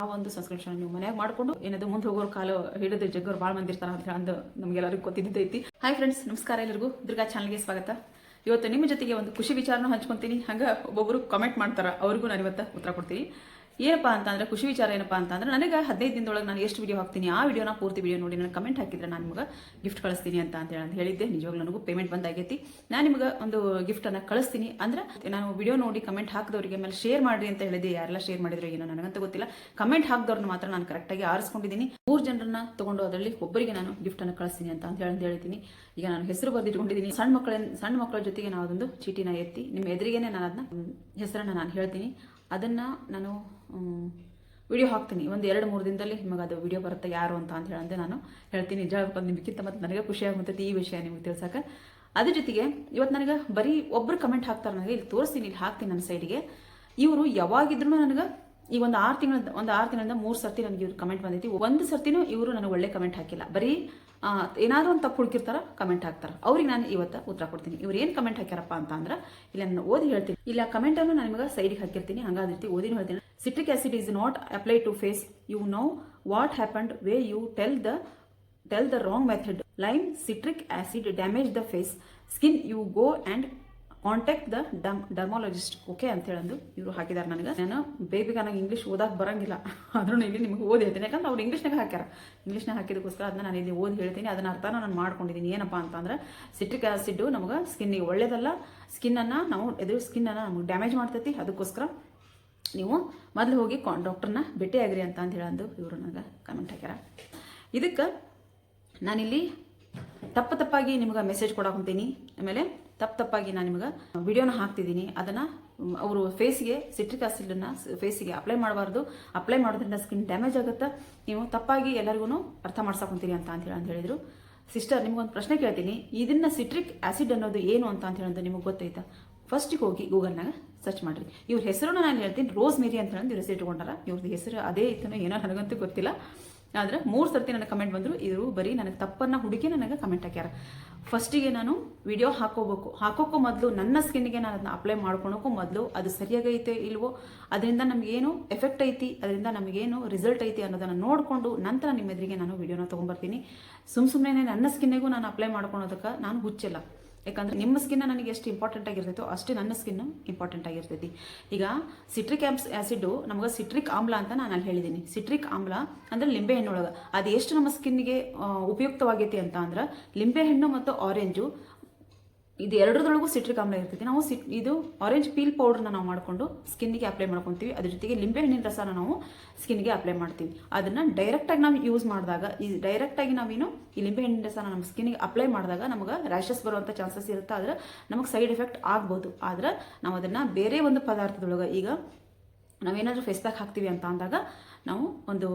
ಆ ಒಂದು ಸಬ್ಸ್ಕ್ರಿಪ್ಷನ್ ನೀವು ಮನ್ಯಾಗ ಮಾಡ್ಕೊಂಡು ಏನದು ಮುಂದೆ ಹೋಗೋರು ಕಾಲು ಹಿಡಿದು ಜಗ್ಗೋರು ಭಾಳ ಮಂದಿ ಇರ್ತಾರ ಅಂತ ಹೇಳಿ ನಮ್ಗೆಲ್ಲರಿಗೂ ಗೊತ್ತಿದ್ದೈತಿ. ಹಾಯ್ ಫ್ರೆಂಡ್ಸ್, ನಮಸ್ಕಾರ ಎಲ್ಲರಿಗೂ. ದುರ್ಗಾ ಚಾನಲ್ಗೆ ಸ್ವಾಗತ. ಇವತ್ತು ನಿಮ್ಮ ಜೊತೆಗೆ ಒಂದು ಖುಷಿ ವಿಚಾರನ ಹಂಚ್ಕೊತೀನಿ. ಹಂಗೆ ಒಬ್ಬೊಬ್ಬರು ಕಾಮೆಂಟ್ ಮಾಡ್ತಾರೆ, ಅವ್ರಿಗೂ ನಾನು ಇವತ್ತು ಉತ್ತರ ಕೊಡ್ತೀನಿ. ಏನಪ್ಪ ಅಂತಂದ್ರೆ ಖುಷಿ ವಿಚಾರ ಏನಪ್ಪ ಅಂತಂದ್ರೆ, ನನಗೆ 15 ದಿನದೊಳಗೆ ನಾನು ಎಷ್ಟು ವಿಡಿಯೋ ಹಾಕ್ತೀನಿ ಆ ವಿಡಿಯೋನ ಪೂರ್ತಿ ವಿಡಿಯೋ ನೋಡಿ ನನಗೆ ಕಮೆಂಟ್ ಹಾಕಿದ್ರೆ ನಾನು ನಿಮಗೆ ಗಿಫ್ಟ್ ಕಳಿಸ್ತೀನಿ ಅಂತ ಹೇಳಿದ್ದೆ. ನಿಜವಾಗ್ಲೂ ನನಗೂ ಪೇಮೆಂಟ್ ಬಂದಾಗೈತಿ. ನಾನು ನಿಮಗೆ ಒಂದು ಗಿಫ್ಟನ್ನು ಕಳಿಸ್ತೀನಿ. ಅಂದ್ರೆ ನಾನು ವಿಡಿಯೋ ನೋಡಿ ಕಮೆಂಟ್ ಹಾಕಿದವರಿಗೆ ಮೇಲೆ ಶೇರ್ ಮಾಡಿ ಅಂತ ಹೇಳಿದ್ದೆ. ಯಾರೆಲ್ಲ ಶೇರ್ ಮಾಡಿದ್ರು ಏನೋ ನನಗಂತ ಗೊತ್ತಿಲ್ಲ. ಕಮೆಂಟ್ ಹಾಕಿದವ್ರನ್ನ ಮಾತ್ರ ನಾನು ಕರೆಕ್ಟಾಗಿ ಆರಿಸ್ಕೊಂಡಿದ್ದೀನಿ. 3 ಜನರನ್ನ ತಗೊಂಡು ಅದರಲ್ಲಿ ಒಬ್ಬರಿಗೆ ನಾನು ಗಿಫ್ಟನ್ನು ಕಳಿಸ್ತೀನಿ ಅಂತ ಹೇಳಿದ್ದೀನಿ. ಈಗ ನಾನು ಹೆಸರು ಬರೆದಿಟ್ಕೊಂಡಿದ್ದೀನಿ. ಸಣ್ಣ ಮಕ್ಕಳ ಜೊತೆಗೆ ನಾವು ಅದೊಂದು ಚೀಟಿನ ಎತ್ತಿ ನಿಮ್ಮ ಎದುರಿಗೇನೆ ನಾನು ಅದನ್ನ ಹೆಸರನ್ನು ನಾನು ಹೇಳ್ತೀನಿ. ಅದನ್ನು ನಾನು ವಿಡಿಯೋ ಹಾಕ್ತೀನಿ. ಒಂದು 2-3 ದಿನದಲ್ಲಿ ನಿಮಗೆ ಅದು ವಿಡಿಯೋ ಬರುತ್ತೆ ಯಾರು ಅಂತ ಹೇಳಂತೆ ನಾನು ಹೇಳ್ತೀನಿ. ನಿಜ ನಿಮಗಿಂತ ಮತ್ತು ನನಗೆ ಖುಷಿಯಾಗುತ್ತದೆ ಈ ವಿಷಯ ನಿಮಗೆ ತಿಳ್ಸಕ್ಕೆ. ಅದ್ರ ಜೊತೆಗೆ ಇವತ್ತು ನನಗೆ ಬರೀ ಒಬ್ಬರು ಕಮೆಂಟ್ ಹಾಕ್ತಾರೆ. ನನಗೆ ಇಲ್ಲಿ ತೋರಿಸ್ತೀನಿ, ಇಲ್ಲಿ ಹಾಕ್ತೀನಿ ನನ್ನ ಸೈಡ್ಗೆ. ಇವರು ಯಾವಾಗಿದ್ರು ನನಗೆ ಈ ಒಂದು 6 ತಿಂಗಳಿಂದ 3 ಸರ್ತಿ ನನಗೆ ಇವ್ರು ಕಮೆಂಟ್ ಬಂದೈತಿ. ಒಂದು ಸರ್ತಿನೂ ಇವರು ನನಗೆ ಒಳ್ಳೆ ಕಮೆಂಟ್ ಹಾಕಿಲ್ಲ. ಬರೀ ಏನಾದರೂ ಒಂದು ತಪ್ಪು ಹುಡುಕಿರ್ತಾರ, ಕಮೆಂಟ್ ಹಾಕ್ತಾರೆ. ಅವ್ರಿಗೆ ನಾನು ಇವತ್ತು ಉತ್ತರ ಕೊಡ್ತೀನಿ. ಇವ್ರು ಏನು ಕಮೆಂಟ್ ಹಾಕ್ಯಾರಪ್ಪ ಅಂತಂದ್ರೆ ಇಲ್ಲಿ ನಾನು ಓದಿ ಹೇಳ್ತೀನಿ. ಇಲ್ಲ ಕಮೆಂಟನ್ನು ನಾನು ನಿಮಗೆ ಸೈಡಿಗೆ ಹಾಕಿರ್ತೀನಿ. ಹಂಗಾದ ರೀತಿ ಓದಿನ ಹೇಳ್ತೀನಿ. Citric acid is not applied to face. You know what happened where you tell the wrong method. Lime citric acid damage the face. Skin you go and contact the dermatologist. Okay ಅಂತ ಹೇಳಂದು ಇವರು ಹಾಕಿದ್ದಾರೆ ನನಗೆ. ನಾನು ಬೇಬಿಗೆ ನನಗೆ English ಓದಕ್ಕೆ ಬರಂಗಿಲ್ಲ, ಆದ್ರೂ ಇಲ್ಲಿ ನಿಮಗೆ ಓದಿ ಹೇಳ್ತೀನಿ. ಯಾಕಂದ್ರೆ ಅವ್ರು ಇಂಗ್ಲೀಷ್ನಾಗ ಹಾಕಿದಕ್ಕೋಸ್ಕರ ಅದನ್ನ ನಾನು ಇಲ್ಲಿ ಓದಿ ಹೇಳ್ತೀನಿ. ಅದನ್ನ ಅರ್ಥನ ನಾನು ಮಾಡ್ಕೊಂಡಿದ್ದೀನಿ. ಏನಪ್ಪ ಅಂತಂದ್ರೆ ಸಿಟ್ರಿಕ್ ಆಸಿಡ್ ನಮಗೆ ಸ್ಕಿನ್ನಿಗೆ ಒಳ್ಳೇದಲ್ಲ. ಸ್ಕಿನ್ನನ್ನು ನಮಗೆ ಡ್ಯಾಮೇಜ್ ಮಾಡ್ತೈತಿ. ಅದಕ್ಕೋಸ್ಕರ ನೀವು ಮೊದಲು ಹೋಗಿ ಡಾಕ್ಟರ್ನ ಭೇಟಿ ಆಗ್ರಿ ಅಂತ ಹೇಳಂದು ಇವರು ನನಗೆ ಕಮೆಂಟ್ ಹಾಕ್ಯಾರ. ಇದಕ್ಕೆ ನಾನಿಲ್ಲಿ ತಪ್ಪಾಗಿ ನಿಮ್ಗೆ ಮೆಸೇಜ್ ಕೊಡಾಕೊಂತೀನಿ. ಆಮೇಲೆ ತಪ್ಪಾಗಿ ನಾನು ನಿಮ್ಗೆ ವಿಡಿಯೋನ ಹಾಕ್ತಿದ್ದೀನಿ. ಅದನ್ನು ಅವರು ಫೇಸ್ಗೆ ಸಿಟ್ರಿಕ್ ಆಸಿಡನ್ನು ಫೇಸಿಗೆ ಅಪ್ಲೈ ಮಾಡಬಾರ್ದು. ಅಪ್ಲೈ ಮಾಡೋದ್ರಿಂದ ಸ್ಕಿನ್ ಡ್ಯಾಮೇಜ್ ಆಗುತ್ತೆ. ನೀವು ತಪ್ಪಾಗಿ ಎಲ್ಲರಿಗೂ ಅರ್ಥ ಮಾಡ್ಸಕೊಂತೀರಿ ಅಂತ ಹೇಳಿದ್ರು. ಸಿಸ್ಟರ್, ನಿಮ್ಗೊಂದು ಪ್ರಶ್ನೆ ಕೇಳ್ತೀನಿ. ಇದನ್ನ ಸಿಟ್ರಿಕ್ ಆಸಿಡ್ ಅನ್ನೋದು ಏನು ಅಂತ ಹೇಳೋದು ನಿಮಗೆ ಗೊತ್ತೈತಾ? ಫಸ್ಟಿಗೆ ಹೋಗಿ ಗೂಗಲ್ನಾಗ ಸರ್ಚ್ ಮಾಡಿರಿ. ಇವ್ರ ಹೆಸರನ್ನು ನಾನು ಹೇಳ್ತೀನಿ. ರೋಸ್ ಮೇರಿ ಅಂತ ಹೇಳಿ ಇವ್ರ ಹೆಸರು ಇಟ್ಕೊಂಡಾರ. ಇವ್ರದ್ದು ಹೆಸರು ಅದೇ ಇತ್ತು ಏನೋ ನನಗಂತೂ ಗೊತ್ತಿಲ್ಲ. ಆದರೆ 3 ಸರ್ತಿ ನನಗೆ ಕಮೆಂಟ್ ಬಂದರು. ಇವರು ಬರೀ ನನಗೆ ತಪ್ಪನ್ನು ಹುಡುಕಿ ನನಗೆ ಕಮೆಂಟ್ ಹಾಕ್ಯಾರ. ಫಸ್ಟಿಗೆ ನಾನು ವಿಡಿಯೋ ಹಾಕೋಕ್ಕೂ ಮೊದಲು ನನ್ನ ಸ್ಕಿನ್ಗೆ ನಾನು ಅದನ್ನ ಅಪ್ಲೈ ಮಾಡ್ಕೊಳಕ್ಕೂ ಮೊದಲು ಅದು ಸರಿಯಾಗೈತೆ ಇಲ್ವೋ, ಅದರಿಂದ ನಮಗೇನು ಎಫೆಕ್ಟ್ ಐತಿ, ಅದರಿಂದ ನಮಗೇನು ರಿಸಲ್ಟ್ ಐತಿ ಅನ್ನೋದನ್ನು ನೋಡಿಕೊಂಡು ನಂತರ ನಿಮ್ಮ ಎದುರಿಗೆ ನಾನು ವಿಡಿಯೋನ ತೊಗೊಂಬರ್ತೀನಿ. ಸುಮ್ಮನೆ ನನ್ನ ಸ್ಕಿನ್ನಿಗೂ ನಾನು ಅಪ್ಲೈ ಮಾಡ್ಕೊಳೋದಕ್ಕೆ ನಾನು ಹುಚ್ಚಿಲ್ಲ. ಯಾಕಂದ್ರೆ ನಿಮ್ಮ ಸ್ಕಿನ್ನ ನನಗೆ ಎಷ್ಟು ಇಂಪಾರ್ಟೆಂಟ್ ಆಗಿರ್ತೈತೋ ಅಷ್ಟೇ ನನ್ನ ಸ್ಕಿನ್ನು ಇಂಪಾರ್ಟೆಂಟ್ ಆಗಿರ್ತೈತಿ. ಈಗ ಸಿಟ್ರಿಕ್ ಆಸಿಡ್ ನಮಗೆ ಸಿಟ್ರಿಕ್ ಆಮ್ಲ ಅಂತ ನಾನು ಅಲ್ಲಿ ಹೇಳಿದ್ದೀನಿ. ಸಿಟ್ರಿಕ್ ಆಮ್ಲ ಅಂದ್ರೆ ಲಿಂಬೆ ಹಣ್ಣೊಳಗೆ ಅದು ಎಷ್ಟು ನಮ್ಮ ಸ್ಕಿನ್ನಿಗೆ ಉಪಯುಕ್ತವಾಗೈತಿ ಅಂತ ಅಂದ್ರೆ, ಲಿಂಬೆ ಹಣ್ಣು ಮತ್ತು ಆರೆಂಜು ಇದು ಎರಡರೊಳಗೂ ಸಿಟ್ರಿಕ್ ಆಮ್ಲ ಇರ್ತೈತಿ. ನಾವು ಇದು ಆರೆಂಜ್ ಪೀಲ್ ಪೌಡರ್ನ ನಾವು ಮಾಡಿಕೊಂಡು ಸ್ಕಿನ್ನಿಗೆ ಅಪ್ಲೈ ಮಾಡ್ಕೊತೀವಿ. ಅದ್ರ ಜೊತೆಗೆ ಲಿಂಬೆ ಹಣ್ಣಿನ ರಸನ ನಾವು ಸ್ಕಿನ್ಗೆ ಅಪ್ಲೈ ಮಾಡ್ತೀವಿ. ಅದನ್ನು ಡೈರೆಕ್ಟಾಗಿ ನಾವು ಯೂಸ್ ಮಾಡಿದಾಗ ಡೈರೆಕ್ಟಾಗಿ ನಾವೇನು ಈ ಲಿಂಬೆ ಹಣ್ಣಿನ ರಸನ ನಮ್ಮ ಸ್ಕಿನ್ಗೆ ಅಪ್ಲೈ ಮಾಡಿದಾಗ ನಮಗೆ ರ್ಯಾಷಸ್ ಬರುವಂಥ ಚಾನ್ಸಸ್ ಇರುತ್ತೆ. ಆದರೆ ನಮಗೆ ಸೈಡ್ ಎಫೆಕ್ಟ್ ಆಗ್ಬೋದು. ಆದರೆ ನಾವು ಅದನ್ನು ಬೇರೆ ಒಂದು ಪದಾರ್ಥದೊಳಗೆ, ಈಗ ನಾವೇನಾದರೂ ಫೇಸ್ ಪ್ಯಾಕ್ ಹಾಕ್ತೀವಿ ಅಂತ ಅಂದಾಗ ನಾವು ಒಂದು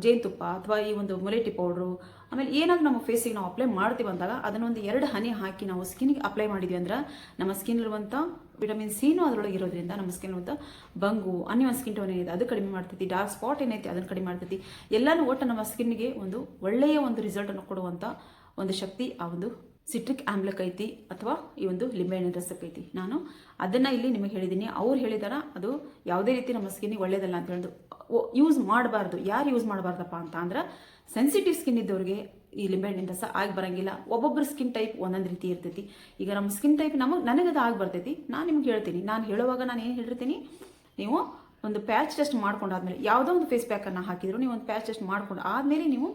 ಜೇನುತುಪ್ಪ ಅಥವಾ ಈ ಒಂದು ಮೊಲೆಟಿ ಪೌಡ್ರು, ಆಮೇಲೆ ಏನಾದರೂ ನಮ್ಮ ಫೇಸಿಗೆ ನಾವು ಅಪ್ಲೈ ಮಾಡ್ತೀವಿ ಅಂದಾಗ ಅದನ್ನೊಂದು 2 ಹನಿ ಹಾಕಿ ನಾವು ಸ್ಕಿನ್ಗೆ ಅಪ್ಲೈ ಮಾಡಿದ್ವಿ ಅಂದ್ರೆ ನಮ್ಮ ಸ್ಕಿನ್ನಲ್ಲಿರುವಂಥ ವಿಟಮಿನ್ ಸಿನೂ ಅದರೊಳಗೆ ಇರೋದ್ರಿಂದ ನಮ್ಮ ಸ್ಕಿನ್ವಂಥ ಬಂಗು, ಅನ್ಯನ್ ಸ್ಕಿನ್ ಟೋನ್ ಏನಿದೆ ಅದು ಕಡಿಮೆ ಮಾಡ್ತೈತಿ. ಡಾರ್ಕ್ ಸ್ಪಾಟ್ ಏನೈತಿ ಅದನ್ನು ಕಡಿಮೆ ಮಾಡ್ತೈತಿ. ಎಲ್ಲನೂ ಒಟ್ಟು ನಮ್ಮ ಸ್ಕಿನ್ಗೆ ಒಂದು ಒಳ್ಳೆಯ ಒಂದು ರಿಸಲ್ಟನ್ನು ಕೊಡುವಂಥ ಒಂದು ಶಕ್ತಿ ಆ ಒಂದು ಸಿಟ್ರಿಕ್ ಆಮ್ಲಕ್ಕೈತಿ ಅಥವಾ ಈ ಒಂದು ಲಿಂಬೆಹಣ್ಣಿನ ರಸಕ್ಕೈತಿ. ನಾನು ಅದನ್ನು ಇಲ್ಲಿ ನಿಮಗೆ ಹೇಳಿದ್ದೀನಿ. ಅವ್ರು ಹೇಳಿದಾರ ಅದು ಯಾವುದೇ ರೀತಿ ನಮ್ಮ ಸ್ಕಿನ್ನಿಗೆ ಒಳ್ಳೇದಲ್ಲ ಅಂತ ಹೇಳಿದ್ರು. ಯೂಸ್ ಮಾಡಬಾರ್ದು. ಯಾರು ಯೂಸ್ ಮಾಡಬಾರ್ದಪ್ಪ ಅಂತ ಅಂದ್ರೆ, ಸೆನ್ಸಿಟಿವ್ ಸ್ಕಿನ್ ಇದ್ದವ್ರಿಗೆ ಈ ಲಿಂಬೆಹಣ್ಣಿನ ರಸ ಆಗಿ ಬರಂಗಿಲ್ಲ. ಒಬ್ಬೊಬ್ಬರ ಸ್ಕಿನ್ ಟೈಪ್ ಒಂದೊಂದು ರೀತಿ ಇರ್ತೈತಿ. ಈಗ ನಮ್ಮ ಸ್ಕಿನ್ ಟೈಪ್ ನನಗದು ಆಗಿ ಬರ್ತೈತಿ. ನಾನು ನಿಮ್ಗೆ ಹೇಳ್ತೀನಿ. ನಾನು ಹೇಳುವಾಗ ನಾನು ಏನು ಹೇಳಿರ್ತೀನಿ, ನೀವು ಒಂದು ಪ್ಯಾಚ್ ಟೆಸ್ಟ್ ಮಾಡ್ಕೊಂಡಾದ್ಮೇಲೆ ಯಾವುದೋ ಒಂದು ಫೇಸ್ ಪ್ಯಾಕನ್ನು ಹಾಕಿದ್ರು ನೀವು ಒಂದು ಪ್ಯಾಚ್ ಟೆಸ್ಟ್ ಮಾಡ್ಕೊಂಡು ಆದಮೇಲೆ ನೀವು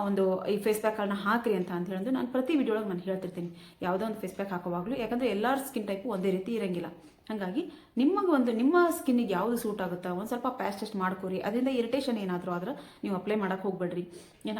ಒಂದು ಈ ಫೇಸ್ ಪ್ಯಾಕನ್ನು ಹಾಕ್ರಿ ಅಂತ ಹೇಳಿದ್ರು ನಾನು ಪ್ರತಿ ವಿಡಿಯೋ ಒಳಗೆ ನಾನು ಹೇಳ್ತಿರ್ತೀನಿ. ಯಾವುದೋ ಒಂದು ಫೇಸ್ ಪ್ಯಾಕ್ ಹಾಕೋವಾಗಲೂ, ಯಾಕಂದರೆ ಎಲ್ಲರ ಸ್ಕಿನ್ ಟೈಪು ಒಂದೇ ರೀತಿ ಇರಂಗಿಲ್ಲ. ಹಾಗಾಗಿ ನಿಮ್ಮ ಸ್ಕಿನ್ನಿಗೆ ಯಾವುದು ಸೂಟ್ ಆಗುತ್ತಾ ಒಂದು ಸ್ವಲ್ಪ ಪ್ಯಾಚ್ ಟೆಸ್ಟ್ ಮಾಡ್ಕೊರಿ. ಅದರಿಂದ ಇರಿಟೇಷನ್ ಏನಾದರೂ ಆದ್ರೆ ನೀವು ಅಪ್ಲೈ ಮಾಡೋಕ್ಕೆ ಹೋಗ್ಬೇಡ್ರಿ.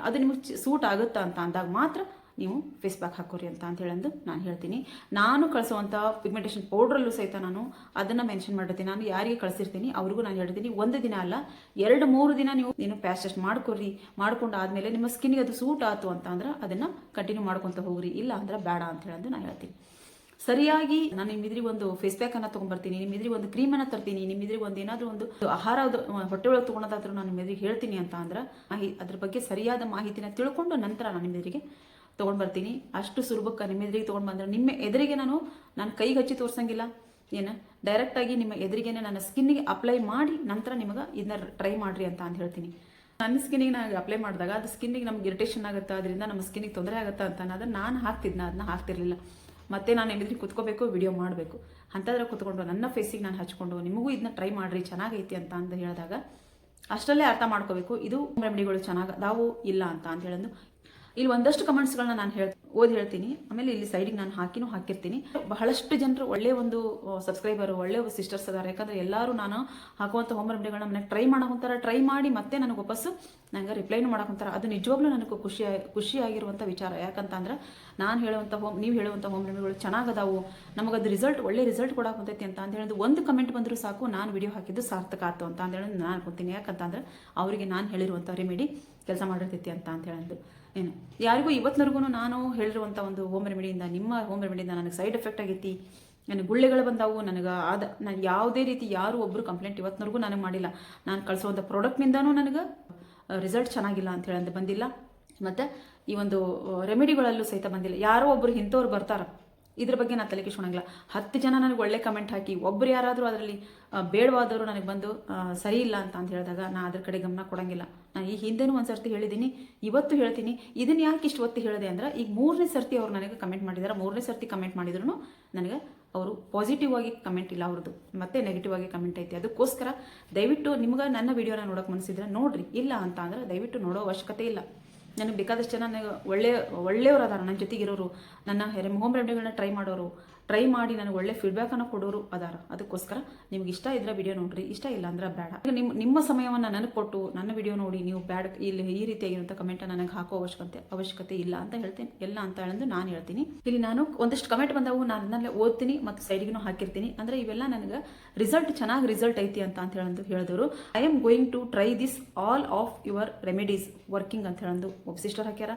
ಅದು ನಿಮಗೆ ಸೂಟ್ ಆಗುತ್ತಾ ಅಂತ ಅಂದಾಗ ಮಾತ್ರ ನೀವು ಫೇಸ್ ಪ್ಯಾಕ್ ಹಾಕೋರಿ ಅಂತ ಹೇಳಂದು ನಾನು ಹೇಳ್ತೀನಿ. ನಾನು ಕಳಿಸುವಂಥ ಪಿಗ್ಮೆಂಟೇಷನ್ ಪೌಡ್ರಲ್ಲೂ ಸಹಿತ ನಾನು ಅದನ್ನು ಮೆನ್ಷನ್ ಮಾಡಿರ್ತೀನಿ. ನಾನು ಯಾರಿಗೆ ಕಳಿಸಿರ್ತೀನಿ ಅವ್ರಿಗೂ ನಾನು ಹೇಳ್ತೀನಿ, 1 ದಿನ ಅಲ್ಲ 2-3 ದಿನ ನೀವು ಪ್ಯಾಚ್ ಟೆಸ್ಟ್ ಮಾಡ್ಕೊರಿ. ಮಾಡ್ಕೊಂಡು ಆದಮೇಲೆ ನಿಮ್ಮ ಸ್ಕಿನ್ಗೆ ಅದು ಸೂಟ್ ಆಯ್ತು ಅಂತ ಅಂದ್ರೆ ಅದನ್ನು ಕಂಟಿನ್ಯೂ ಮಾಡ್ಕೊತ ಹೋಗ್ರಿ. ಇಲ್ಲ ಅಂದ್ರೆ ಬೇಡ ಅಂತ ಹೇಳಂದು ನಾನು ಹೇಳ್ತೀನಿ. ಸರಿಯಾಗಿ ನಾನು ನಿಮ್ಮಿದ್ರಿಗೆ ಒಂದು ಫೇಸ್ ಪ್ಯಾಕ್ ಅನ್ನ ತೊಗೊಂಡ್ಬರ್ತೀನಿ, ನಿಮ್ಮಿದ್ರಿಗೆ ಒಂದು ಕ್ರೀಮ್ ಅನ್ನ ತರ್ತೀನಿ, ನಿಮ್ಮಿದ್ರಿಗೆ ಒಂದು ಏನಾದರೂ ಒಂದು ಆಹಾರ ಹೊಟ್ಟೆ ಒಳಗೆ ತೊಗೊಳೋದಾದ್ರೂ ನಾನು ನಿಮ್ಮಿದ್ರಿಗೆ ಹೇಳ್ತೀನಿ ಅಂತ ಅಂದ್ರೆ ಅದ್ರ ಬಗ್ಗೆ ಸರಿಯಾದ ಮಾಹಿತಿನ ತಿಳ್ಕೊಂಡು ನಂತರ ನಾನು ನಿಮ್ಮಿದ್ರಿಗೆ ತೊಗೊಂಡ್ಬರ್ತೀನಿ. ಅಷ್ಟು ಸುಲಭಕ್ಕೆ ನಿಮ್ಮೆದುರಿಗೆ ತೊಗೊಂಡು ಬಂದರೆ ನಿಮ್ಮ ಎದುರಿಗೆ ನಾನು ಕೈಗೆ ಹಚ್ಚಿ ತೋರಿಸಂಗಿಲ್ಲ. ಏನು ಡೈರೆಕ್ಟಾಗಿ ನಿಮ್ಮ ಎದುರಿಗೇನೆ ನನ್ನ ಸ್ಕಿನ್ನಿಗೆ ಅಪ್ಲೈ ಮಾಡಿ ನಂತರ ನಿಮಗೆ ಇದನ್ನ ಟ್ರೈ ಮಾಡಿರಿ ಅಂತ ಹೇಳ್ತೀನಿ. ನನ್ನ ಸ್ಕಿನ್ನಿಗೆ ನಾನು ಅಪ್ಲೈ ಮಾಡಿದಾಗ ಅದು ಸ್ಕಿನ್ನಿಗೆ ನಮ್ಗೆ ಇರಿಟೇಷನ್ ಆಗುತ್ತೆ, ಅದರಿಂದ ನಮ್ಮ ಸ್ಕಿನ್ನಿಗೆ ತೊಂದರೆ ಆಗುತ್ತೆ ಅಂತ ಅನ್ನೋದನ್ನ ನಾನು ಅದನ್ನ ಹಾಕ್ತಿರ್ಲಿಲ್ಲ. ಮತ್ತೆ ನಾನು ಎದುರಿಗೆ ಕುತ್ಕೋಬೇಕು, ವಿಡಿಯೋ ಮಾಡಬೇಕು ಅಂತಾದ್ರೆ ಕುತ್ಕೊಂಡು ನನ್ನ ಫೇಸಿಗೆ ನಾನು ಹಚ್ಕೊಂಡು ನಿಮಗೂ ಇದನ್ನ ಟ್ರೈ ಮಾಡಿರಿ ಚೆನ್ನಾಗೈತಿ ಅಂತ ಹೇಳಿದಾಗ ಅಷ್ಟರಲ್ಲೇ ಅರ್ಥ ಮಾಡ್ಕೋಬೇಕು ಇದು ರೆಮಿಡಿಗಳು ಚೆನ್ನಾಗದಾವು ಇಲ್ಲ ಅಂತ ಹೇಳೋದು. ಇಲ್ಲಿ ಒಂದಷ್ಟು ಕಮೆಂಟ್ಸ್ಗಳನ್ನ ನಾನು ಓದಿ ಹೇಳ್ತೀನಿ, ಆಮೇಲೆ ಇಲ್ಲಿ ಸೈಡಿಗೆ ನಾನು ಹಾಕಿರ್ತೀನಿ. ಬಹಳಷ್ಟು ಜನರು ಒಳ್ಳೆ ಒಂದು ಸಬ್ಸ್ಕ್ರೈಬರು, ಒಳ್ಳೆ ಸಿಸ್ಟರ್ಸ್ ಅದಾರೆ. ಯಾಕಂದ್ರೆ ಎಲ್ಲರೂ ನಾನು ಹಾಕುವಂಥ ಹೋಮ್ ರೆಮಿಡಿಗಳನ್ನ ಮನೆಗೆ ಟ್ರೈ ಮಾಡಿ ಮತ್ತೆ ನನಗೆ ವಾಪಸ್ಸು ನಂಗೆ ರಿಪ್ಲೈನು ಮಾಡಕೊಂತಾರೆ. ಅದು ನಿಜವಾಗ್ಲೂ ನನಗೆ ಖುಷಿಯಾಗಿರುವಂಥ ವಿಚಾರ. ಯಾಕಂತಂದ್ರೆ ನಾನು ಹೇಳುವಂಥ ನೀವು ಹೇಳುವಂಥ ಹೋಮ್ ರೆಮಿಡಿಗಳು ಚೆನ್ನಾಗದಾವು, ನಮಗದು ಒಳ್ಳೆ ರಿಸಲ್ಟ್ ಕೊಡಕ್ಕೆ ಹೊಂತೈತಿ ಅಂತ ಹೇಳಿದ್ರು ಒಂದು ಕಮೆಂಟ್ ಬಂದರೂ ಸಾಕು, ನಾನು ವಿಡಿಯೋ ಹಾಕಿದ್ದು ಸಾರ್ಥಕ ಆಯ್ತು ಅಂತ ಹೇಳೋದು ನಾನು ಅನ್ಕೊತೀನಿ. ಯಾಕಂತಂದ್ರೆ ಅವರಿಗೆ ನಾನು ಹೇಳಿರುವಂಥ ರೆಮಿಡಿ ಕೆಲಸ ಮಾಡಿರ್ತೈತಿ ಅಂತ ಹೇಳೋದು. ಏನು ಯಾರಿಗೂ ಇವತ್ತಿನವರೆಗೂ ನಾನು ಹೇಳಿರುವಂಥ ಒಂದು ಹೋಮ್ ರೆಮಿಡಿಯಿಂದ, ನಿಮ್ಮ ಹೋಮ್ ರೆಮಿಡಿಯಿಂದ ನನಗೆ ಸೈಡ್ ಎಫೆಕ್ಟ್ ಆಗೈತಿ, ನನಗೆ ಗುಳ್ಳೆಗಳು ಬಂದಾವು, ನಾನು ಯಾವುದೇ ರೀತಿ ಯಾರು ಒಬ್ಬರು ಕಂಪ್ಲೇಂಟ್ ಇವತ್ತಿನವರೆಗೂ ನನಗೆ ಮಾಡಿಲ್ಲ. ನಾನು ಕಳಿಸುವಂಥ ಪ್ರಾಡಕ್ಟ್ನಿಂದನೂ ನನಗೆ ರಿಸಲ್ಟ್ ಚೆನ್ನಾಗಿಲ್ಲ ಅಂತ ಹೇಳಂದು ಬಂದಿಲ್ಲ. ಮತ್ತು ಈ ಒಂದು ರೆಮಿಡಿಗಳಲ್ಲೂ ಸಹಿತ ಬಂದಿಲ್ಲ. ಯಾರೋ ಒಬ್ಬರು ಇಂಥವ್ರು ಬರ್ತಾರೆ, ಇದ್ರ ಬಗ್ಗೆ ನಾನು ತಲೆ ಕೆಡಿಸ್ಕೊಳಂಗಿಲ್ಲ. 10 ಜನ ನನಗೆ ಒಳ್ಳೆ ಕಮೆಂಟ್ ಹಾಕಿ ಒಬ್ಬರು ಯಾರಾದರೂ ಅದರಲ್ಲಿ ಬೇಡವಾದವರು ನನಗೆ ಬಂದು ಸರಿ ಇಲ್ಲ ಅಂತ ಹೇಳಿದಾಗ ನಾನು ಅದ್ರ ಕಡೆ ಗಮನ ಕೊಡೋಂಗಿಲ್ಲ. ನಾನು ಈ ಹಿಂದೆನೂ ಒಂದು ಸರ್ತಿ ಹೇಳಿದ್ದೀನಿ, ಇವತ್ತು ಹೇಳ್ತೀನಿ. ಇದನ್ನು ಯಾಕೆ ಇಷ್ಟು ಒತ್ತಿ ಹೇಳಿದೆ ಅಂದ್ರೆ, ಈಗ 3ನೇ ಸರ್ತಿ ಅವ್ರು ನನಗೆ ಕಮೆಂಟ್ ಮಾಡಿದ್ದಾರೆ. 3ನೇ ಸರ್ತಿ ಕಮೆಂಟ್ ಮಾಡಿದ್ರು ನನಗೆ ಅವರು ಪಾಸಿಟಿವ್ ಆಗಿ ಕಮೆಂಟ್ ಇಲ್ಲ ಅವ್ರದ್ದು, ಮತ್ತೆ ನೆಗೆಟಿವ್ ಆಗಿ ಕಮೆಂಟ್ ಐತಿ. ಅದಕ್ಕೋಸ್ಕರ ದಯವಿಟ್ಟು ನಿಮ್ಗೆ ನನ್ನ ವಿಡಿಯೋನ ನೋಡೋಕೆ ಮನಸ್ಸಿದ್ರೆ ನೋಡ್ರಿ, ಇಲ್ಲ ಅಂತ ಅಂದ್ರೆ ದಯವಿಟ್ಟು ನೋಡೋ ಅವಶ್ಯಕತೆ ಇಲ್ಲ. ನನಗೆ ಬೇಕಾದಷ್ಟು ಜನ ನನಗೆ ಒಳ್ಳೆಯವರು ಅದಾರ, ನನ್ನ ಜೊತೆಗಿರೋರು, ನನ್ನ ಹೋಮ್ ರೆಮಿಡಿಗಳನ್ನ ಟ್ರೈ ಮಾಡಿ ನನಗೆ ಒಳ್ಳೆ ಫೀಡ್ಬ್ಯಾಕನ್ನು ಕೊಡೋರು ಅದಾರ. ಅದಕ್ಕೋಸ್ಕರ ನಿಮ್ಗೆ ಇಷ್ಟ ಇದ್ರೆ ವಿಡಿಯೋ ನೋಡ್ರಿ, ಇಷ್ಟ ಇಲ್ಲ ಅಂದ್ರೆ ಬೇಡ. ನಿಮ್ಮ ಸಮಯವನ್ನು ನನಗೆ ಕೊಟ್ಟು ನನ್ನ ವಿಡಿಯೋ ನೋಡಿ ನೀವು ಬ್ಯಾಡ್ ಇಲ್ಲಿ ಈ ರೀತಿಯಾಗಿರುವಂಥ ಕಮೆಂಟ್ ನನಗೆ ಹಾಕೋ ಅವಶ್ಯಕತೆ ಇಲ್ಲ ಅಂತ ಹೇಳ್ತೀನಿ. ಎಲ್ಲ ಅಂತ ಹೇಳೋದು ನಾನು ಹೇಳ್ತೀನಿ. ಇಲ್ಲಿ ನಾನು ಒಂದಿಷ್ಟು ಕಮೆಂಟ್ ಬಂದವು, ನಾನು ನನ್ನಲ್ಲೇ ಓದ್ತೀನಿ ಮತ್ತು ಸೈಡ್ಗೂ ಹಾಕಿರ್ತೀನಿ. ಅಂದರೆ ಇವೆಲ್ಲ ನನಗೆ ಚೆನ್ನಾಗಿ ರಿಸಲ್ಟ್ ಐತಿ ಅಂತ ಹೇಳಿದವರು. I am going to try this all of your remedies working ಅಂತ ಹೇಳೋದು ಒಬ್ಬ ಸಿಸ್ಟರ್ ಹಾಕ್ಯಾರ.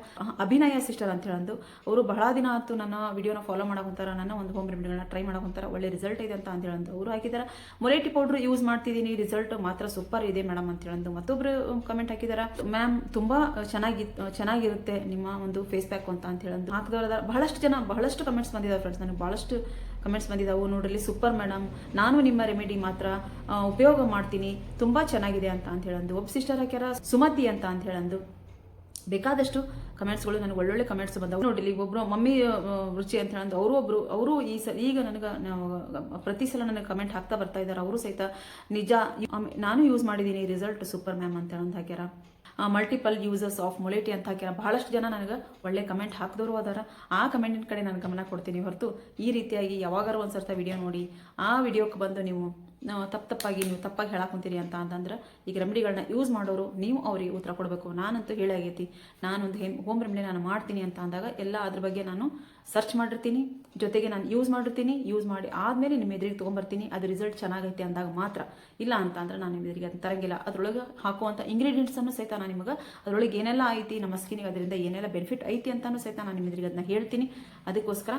ಅಭಿನಯ ಸಿಸ್ಟರ್ ಅಂತ ಹೇಳೋದು ಅವರು ಬಹಳ ದಿನ ಆಯ್ತು ನನ್ನ ವಿಡಿಯೋನ ಫಾಲೋ ಮಾಡಕೊಂತಾರ, ನನ್ನ ಒಂದು ಹೋಮ್ ರೆಮಿಡಿಗಳನ್ನ ಟ್ರೈ ಮಾಡಕೊಂತಾರ, ಒಳ್ಳೆ ರಿಸಲ್ಟ್ ಇದೆ ಅಂತ ಹೇಳೋದು ಅವರು ಹಾಕಿದಾರೆ. ಮೊಲೇಟಿ ಪೌಡರ್ ಯೂಸ್ ಮಾಡ್ತಿದ್ದೀನಿ, ರಿಸಲ್ಟ್ ಮಾತ್ರ ಸೂಪರ್ ಇದೆ ಮೇಡಮ್ ಅಂತ ಹೇಳೋದು. ಮತ್ತೊಬ್ರು ಕಮೆಂಟ್ ಹಾಕಿದಾರ, ಮ್ಯಾಮ್ ತುಂಬಾ ಚೆನ್ನಾಗಿರುತ್ತೆ ನಿಮ್ಮ ಒಂದು ಫೇಸ್ ಪ್ಯಾಕ್ ಅಂತ ಹೇಳೋದು ಹಾಕಿದವರ ಬಹಳಷ್ಟು ಕಮೆಂಟ್ಸ್ ಬಂದಿದ್ದಾವೆ ಫ್ರೆಂಡ್ಸ್. ನನಗೆ ಬಹಳಷ್ಟು ಕಮೆಂಟ್ಸ್ ಬಂದಿದ್ದಾವೆ, ನೋಡ್ರಿ ಸೂಪರ್ ಮೇಡಮ್, ನಾನು ನಿಮ್ಮ ರೆಮಿಡಿ ಮಾತ್ರ ಉಪಯೋಗ ಮಾಡ್ತೀನಿ, ತುಂಬಾ ಚೆನ್ನಾಗಿದೆ ಅಂತ ಹೇಳೋದು. ಒಬ್ಬ ಸಿಸ್ಟರ್ ಹಾಕ್ಯಾರ ಸುಮತಿ ಅಂತ ಹೇಳೋದು. ಬೇಕಾದಷ್ಟು ಕಮೆಂಟ್ಸ್ಗಳು ನನಗೆ ಒಳ್ಳೊಳ್ಳೆ ಕಮೆಂಟ್ಸ್ ಬಂದವು. ನೋಡಿಲಿ ಒಬ್ಬರು ಮಮ್ಮಿ ರುಚಿ ಅಂತ ಹೇಳೋದು ಅವರು ಈಗ ನನಗೆ ಪ್ರತಿ ಸಲ ನನಗೆ ಕಮೆಂಟ್ ಹಾಕ್ತಾ ಬರ್ತಾ ಇದ್ದಾರೆ. ಅವರು ಸಹಿತ ನಿಜ ನಾನು ಯೂಸ್ ಮಾಡಿದ್ದೀನಿ, ರಿಸಲ್ಟ್ ಸೂಪರ್ ಮ್ಯಾಮ್ ಅಂತ ಹೇಳೋದು ಹಾಕ್ಯಾರ. ಮಲ್ಟಿಪಲ್ ಯೂಸರ್ಸ್ ಆಫ್ ಮೊಲೇಟಿ ಅಂತ ಹಾಕ್ಯಾರ. ಬಹಳಷ್ಟು ಜನ ನನಗೆ ಒಳ್ಳೆ ಕಮೆಂಟ್ ಹಾಕಿದವರು ಅದಾರ. ಆ ಕಮೆಂಟಿನ ಕಡೆ ನಾನು ಗಮನ ಕೊಡ್ತೀನಿ ಹೊರತು ಈ ರೀತಿಯಾಗಿ ಯಾವಾಗಾರು ಒಂದು ಸರ್ತ ವಿಡಿಯೋ ನೋಡಿ ಆ ವಿಡಿಯೋಕ್ಕೆ ಬಂದು ನೀವು ತಪ್ಪಾಗಿ ಹೇಳಾಕೊಂತೀರಿ ಅಂತಂದ್ರೆ ಈಗ ರೆಮಿಡಿಗಳನ್ನ ಯೂಸ್ ಮಾಡೋರು ನೀವು ಅವ್ರಿಗೆ ಉತ್ತರ ಕೊಡಬೇಕು. ನಾನಂತೂ ಹೇಳಾಗೈತಿ, ನಾನೊಂದು ಹೋಮ್ ರೆಮಿಡಿ ನಾನು ಮಾಡ್ತೀನಿ ಅಂತ ಅಂದಾಗ ಎಲ್ಲ ಅದ್ರ ಬಗ್ಗೆ ನಾನು ಸರ್ಚ್ ಮಾಡಿರ್ತೀನಿ, ಜೊತೆಗೆ ನಾನು ಯೂಸ್ ಮಾಡಿ ಆದಮೇಲೆ ನಿಮ್ಮ ಎದುರಿಗೆ ತೊಗೊಂಬರ್ತೀನಿ. ಅದು ರಿಸಲ್ಟ್ ಚೆನ್ನಾಗೈತೆ ಅಂದಾಗ ಮಾತ್ರ. ಇಲ್ಲ ಅಂತ ಅಂದ್ರೆ ನಾನು ನಿಮ್ಮ ಎದುರಿಗೆ ಅದನ್ನ ತರಂಗಿಲ್ಲ. ಅದ್ರೊಳಗೆ ಹಾಕುವಂಥ ಇಂಗ್ರೀಡಿಯೆಂಟ್ಸನ್ನು ಸಹಿತ ನಾನು ನಿಮಗೆ ಅದರೊಳಗೆ ಏನೆಲ್ಲ ಐತಿ, ನಮ್ಮ ಸ್ಕಿನ್ನಿಗೆ ಅದರಿಂದ ಏನೆಲ್ಲ ಬೆನಿಫಿಟ್ ಐತಿ ಅಂತಾನು ಸಹಿತ ನಾನು ನಿಮ್ಮ ಎದುರಿಗೆ ಅದನ್ನ ಹೇಳ್ತೀನಿ. ಅದಕ್ಕೋಸ್ಕರ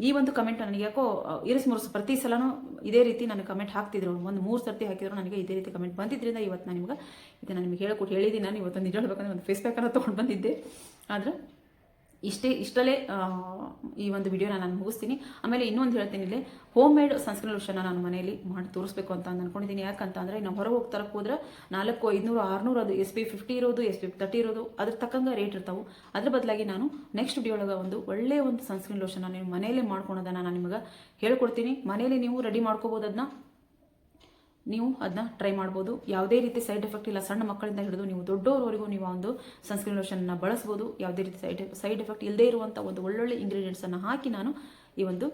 ಈ ಒಂದು ಕಮೆಂಟ್ ನನಗೆ ಯಾಕೋ ಇರಿಸ್ಮುರ್ಸು ಪ್ರತಿ ಸಲನೂ ಇದೇ ರೀತಿ ನನಗೆ ಕಮೆಂಟ್ ಹಾಕ್ತಿದ್ರು. ಒಂದು 3 ಸರ್ತಿ ಹಾಕಿದ್ರು ನನಗೆ ಇದೇ ರೀತಿ ಕಮೆಂಟ್ ಬಂದಿದ್ದರಿಂದ ಇವತ್ತು ನಾನು ನಿಮಗೆ ಹೇಳಿದ್ದೀನಿ. ನಾನು ಇವತ್ತು ನಿಜ ಹೇಳ್ಬೇಕಂದ್ರೆ ಒಂದು ಫೇಸ್ ಪ್ಯಾಕನ್ನು ತೊಗೊಂಡು ಬಂದಿದ್ದೆ. ಆದರೆ ಇಷ್ಟಲ್ಲೇ ಈ ಒಂದು ವಿಡಿಯೋನ ನಾನು ಮುಗಿಸ್ತೀನಿ. ಆಮೇಲೆ ಇನ್ನೊಂದು ಹೇಳ್ತೀನಿ, ಇಲ್ಲಿ ಹೋಮ್ ಮೇಡ್ ಸನ್ಸ್ಕ್ರೀನ್ ಲೋಷನ್ನ ನಾನು ಮನೆಯಲ್ಲಿ ಮಾಡಿ ತೋರಿಸ್ಬೇಕು ಅಂತ ಅಂದ್ಕೊಂಡಿದ್ದೀನಿ. ಯಾಕಂತಂದರೆ ನಾವು ಹೊರಗೆ ಹೋಗ್ತಾರಕ್ಕೆ ಹೋದ್ರೆ 400, 500, 600 ಅದು SPF 50 ಇರೋದು, SPF 30 ಇರೋದು, ಅದ್ರ ತಕ್ಕಂಗೆ ರೇಟ್ ಇರ್ತಾವೆ. ಅದ್ರ ಬದಲಾಗಿ ನಾನು ನೆಕ್ಸ್ಟ್ ವಿಡಿಯೋ ಒಳಗೆ ಒಂದು ಒಳ್ಳೆಯ ಒಂದು ಸನ್ಸ್ಕ್ರೀನ್ ಲೋಷನ್ನ ನೀವು ಮನೆಯಲ್ಲೇ ಮಾಡ್ಕೊಳೋದನ್ನು ನಾನು ನಿಮಗೆ ಹೇಳ್ಕೊಡ್ತೀನಿ. ಮನೇಲಿ ನೀವು ರೆಡಿ ಮಾಡ್ಕೋಬೋದು, ನೀವು ಅದನ್ನ ಟ್ರೈ ಮಾಡ್ಬೋದು. ಯಾವುದೇ ರೀತಿ ಸೈಡ್ ಎಫೆಕ್ಟ್ ಇಲ್ಲ. ಸಣ್ಣ ಮಕ್ಕಳಿಂದ ಹಿಡಿದು ನೀವು ದೊಡ್ಡವರವರೆಗೂ ನೀವು ಒಂದು ಸನ್ಸ್ಕ್ರೀನ್ ಲೋಷನ್ನ ಬಳಸ್ಬೋದು. ಯಾವುದೇ ರೀತಿ ಸೈಡ್ ಎಫೆಕ್ಟ್ ಇಲ್ಲದೇ ಇರುವಂಥ ಒಂದು ಒಳ್ಳೊಳ್ಳೆ ಇಂಗ್ರೀಡಿಯೆಂಟ್ಸನ್ನು ಹಾಕಿ ನಾನು ಈ ಒಂದು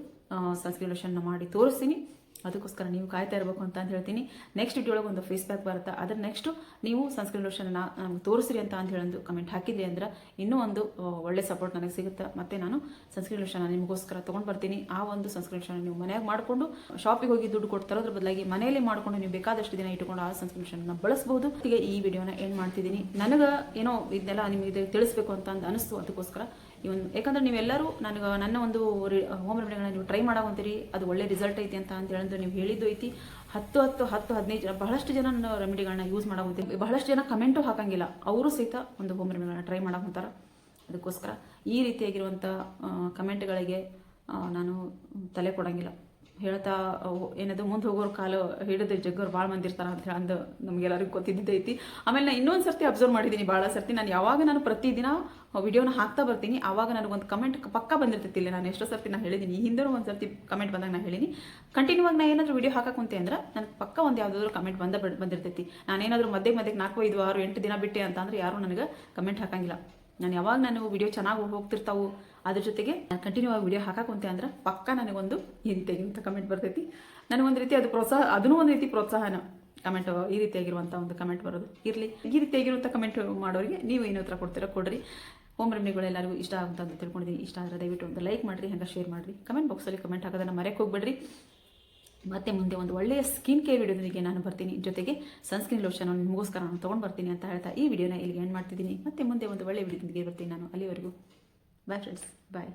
ಸನ್ಸ್ಕ್ರೀನ್ ಲೋಷನ್ನ ಮಾಡಿ ತೋರಿಸ್ತೀನಿ. ಅದಕ್ಕೋಸ್ಕರ ನೀವು ಕಾಯ್ತಾ ಇರಬೇಕು ಅಂತ ಹೇಳ್ತೀನಿ. ನೆಕ್ಸ್ಟ್ ವಿಡಿಯೋ ಒಳಗೆ ಒಂದು ಫೇಸ್ ಪ್ಯಾಕ್ ಬರುತ್ತೆ, ಅದ್ರ ನೆಕ್ಸ್ಟ್ ನೀವು ಸನ್ಸ್ಕ್ರೀನ್ ಲೋಷನ್ನ ನಮ್ಗೆ ತೋರಿಸ್ರಿ ಅಂತ ಹೇಳೋದು ಕಮೆಂಟ್ ಹಾಕಿದ್ರಿ ಅಂದ್ರೆ ಇನ್ನೂ ಒಂದು ಒಳ್ಳೆ ಸಪೋರ್ಟ್ ನನಗೆ ಸಿಗುತ್ತೆ. ಮತ್ತೆ ನಾನು ಸನ್ಸ್ಕ್ರೀನ್ ಲೋಷನ್ನ ನಿಮಗೋಸ್ಕರ ತೊಗೊಂಡು ಬರ್ತೀನಿ. ಆ ಒಂದು ಸನ್ಸ್ಕ್ರೀನ್ ಲೋಷನ್ ನೀವು ಮನೆಯಾಗ ಮಾಡಿಕೊಂಡು ಶಾಪಿಗೆ ಹೋಗಿ ದುಡ್ಡು ಕೊಟ್ಟು ತರೋದ್ರ ಬದಲಾಗಿ ಮನೆಯಲ್ಲೇ ಮಾಡಿಕೊಂಡು ನೀವು ಬೇಕಾದಷ್ಟು ದಿನ ಇಟ್ಟುಕೊಂಡು ಆ ಸನ್ಸ್ಕ್ರೀನ್ ಲೋಷನ್ನ ಬಳಸಬಹುದು. ಈಗ ಈ ವಿಡಿಯೋನ ಎಂಡ್ ಮಾಡ್ತಿದ್ದೀನಿ. ನನಗೆ ಏನೋ ಇದನ್ನೆಲ್ಲ ನಿಮಗೆ ತಿಳಿಸ್ಬೇಕು ಅಂತ ಅನಿಸ್ತು. ಅದಕ್ಕೋಸ್ಕರ ಯಾಕಂದ್ರೆ ನೀವೆಲ್ಲರೂ ನನ್ನ ಒಂದು ಹೋಮ್ ರೆಮಿಡಿಗಳನ್ನ ನೀವು ಟ್ರೈ ಮಾಡಾಕೊಂತೀರಿ, ಅದು ಒಳ್ಳೆ ರಿಸಲ್ಟ್ ಐತಿ ಅಂತ ಹೇಳಿದ್ರೆ ನೀವು ಹೇಳಿದ್ದು ಐತಿ. 10, 15 ಜನ ಬಹಳಷ್ಟು ಜನ ನನ್ನ ರೆಮಿಡಿಗಳನ್ನ ಯೂಸ್ ಮಾಡಾಕೊಂತೀರಿ. ಬಹಳಷ್ಟು ಜನ ಕಮೆಂಟು ಹಾಕಂಗಿಲ್ಲ, ಅವರು ಸಹಿತ ಒಂದು ಹೋಮ್ ರೆಮಿಡಿಗಳನ್ನ ಟ್ರೈ ಮಾಡಾಕೊಂತಾರ. ಅದಕ್ಕೋಸ್ಕರ ಈ ರೀತಿಯಾಗಿರುವಂಥ ಕಮೆಂಟ್ಗಳಿಗೆ ನಾನು ತಲೆ ಕೊಡೋಂಗಿಲ್ಲ. ಹೇಳ್ತಾ ಏನದು ಮುಂದೆ ಹೋಗೋರು ಕಾಲು ಹಿಡಿದು ಜಗ್ಗೋರು ಭಾಳ ಮಂದಿ ಇರ್ತಾರೆ ಅಂತ ಹೇಳಿ ಅಂದು ನಮಗೆಲ್ಲರಿಗೂ ಗೊತ್ತಿದ್ದೈತಿ. ಆಮೇಲೆ ನಾನು ಇನ್ನೊಂದು ಸರ್ತಿ ಅಬ್ಸರ್ವ್ ಮಾಡಿದ್ದೀನಿ, ಭಾಳ ಸರ್ತಿ ನಾನು ಪ್ರತಿದಿನ ವಿಡಿಯೋನ ಹಾಕ್ತಾ ಬರ್ತೀನಿ, ಆವಾಗ ನನಗೊಂದು ಕಮೆಂಟ್ ಪಕ್ಕ ಬಂದಿರ್ತೈತಿ. ಇಲ್ಲ ನಾನು ಎಷ್ಟೋ ಸರ್ತಿ ನಾನು ಹೇಳಿದ್ದೀನಿ, ಈ ಹಿಂದೆ ಒಂದು ಸರ್ತಿ ಕಮೆಂಟ್ ಬಂದಾಗ ನಾನು ಹೇಳಿನಿ, ಕಂಟಿನ್ಯೂ ಆಗಿ ನಾನು ಏನಾದರೂ ವಿಡಿಯೋ ಹಾಕಕ್ಕೆ ಅಂದ್ರೆ ನನಗೆ ಪಕ್ಕ ಒಂದು ಯಾವುದಾದ್ರೂ ಕಮೆಂಟ್ ಬಂದಿರ್ತೈತಿ. ನಾನೇನಾದರೂ ಮಧ್ಯೆ 4, 5, 6, 8 ದಿನ ಬಿಟ್ಟೆ ಅಂತಂದ್ರೆ ಯಾರೂ ನನಗೆ ಕಮೆಂಟ್ ಹಾಕಂಗಿಲ್ಲ. ನಾನು ವಿಡಿಯೋ ಚೆನ್ನಾಗಿ ಹೋಗ್ತಿರ್ತಾವು, ಅದ್ರ ಜೊತೆಗೆ ನಾನು ಕಂಟಿನ್ಯೂ ಆಗಿ ವಿಡಿಯೋ ಹಾಕಕ್ಕೆ ಅಂದ್ರೆ ಪಕ್ಕ ನನಗೊಂದು ಈ ರೀತಿಯಾಗಿರುವಂಥ ಕಮೆಂಟ್ ಬರ್ತೈತಿ. ನನಗೊಂದು ರೀತಿ ಅದು ಪ್ರೋತ್ಸಾಹ, ಅದನ್ನೂ ಒಂದು ರೀತಿ ಪ್ರೋತ್ಸಾಹನ ಕಮೆಂಟ್, ಈ ರೀತಿಯಾಗಿರುವಂಥ ಒಂದು ಕಮೆಂಟ್ ಬರೋದು ಇರಲಿ. ಈ ರೀತಿಯಾಗಿರುವಂಥ ಕಮೆಂಟ್ ಮಾಡೋರಿಗೆ ನೀವು ಏನು ಉತ್ತರ ಕೊಡ್ತೀರಾ ಕೊಡ್ರಿ. ಹೋಮ್ ರೆಮಿಡಿಗಳು ಎಲ್ಲರಿಗೂ ಇಷ್ಟ ಆಗುತ್ತೆ ಅಂತ ತಿಳ್ಕೊಂಡಿದ್ದೀನಿ. ಇಷ್ಟ ಆದರೆ ದಯವಿಟ್ಟು ಒಂದು ಲೈಕ್ ಮಾಡಿರಿ, ಹಂಗೆ ಶೇರ್ ಮಾಡಿರಿ, ಕಮೆಂಟ್ ಬಾಕ್ಸಲ್ಲಿ ಕಮೆಂಟ್ ಹಾಕೋದನ್ನು ಮರೆಯಕ್ಕೆ ಹೋಗ್ಬೇಡ್ರಿ. ಮತ್ತೆ ಮುಂದೆ ಒಂದು ಒಳ್ಳೆಯ ಸ್ಕಿನ್ ಕೇರ್ ವಿಡಿಯೋದೊಂದಿಗೆ ನಾನು ಬರ್ತೀನಿ, ಜೊತೆಗೆ ಸನ್ಸ್ಕ್ರೀನ್ ಲೋಷನ್ ನಿಮಗೋಸ್ಕರ ನಾನು ತೊಗೊಂಡು ಬರ್ತೀನಿ ಅಂತ ಹೇಳ್ತಾ ಈ ವಿಡಿಯೋನ ಇಲ್ಲಿಗೆ ಎಂಡ್ ಮಾಡ್ತಿದ್ದೀನಿ. ಮತ್ತೆ ಮುಂದೆ ಒಂದು ಒಳ್ಳೆಯ ವಿಡಿಯೋದೊಂದಿಗೆ ಬರ್ತೀನಿ ನಾನು. ಅಲ್ಲಿವರೆಗೂ ಬಾಯ್ ಫ್ರೆಂಡ್ಸ್, ಬಾಯ್.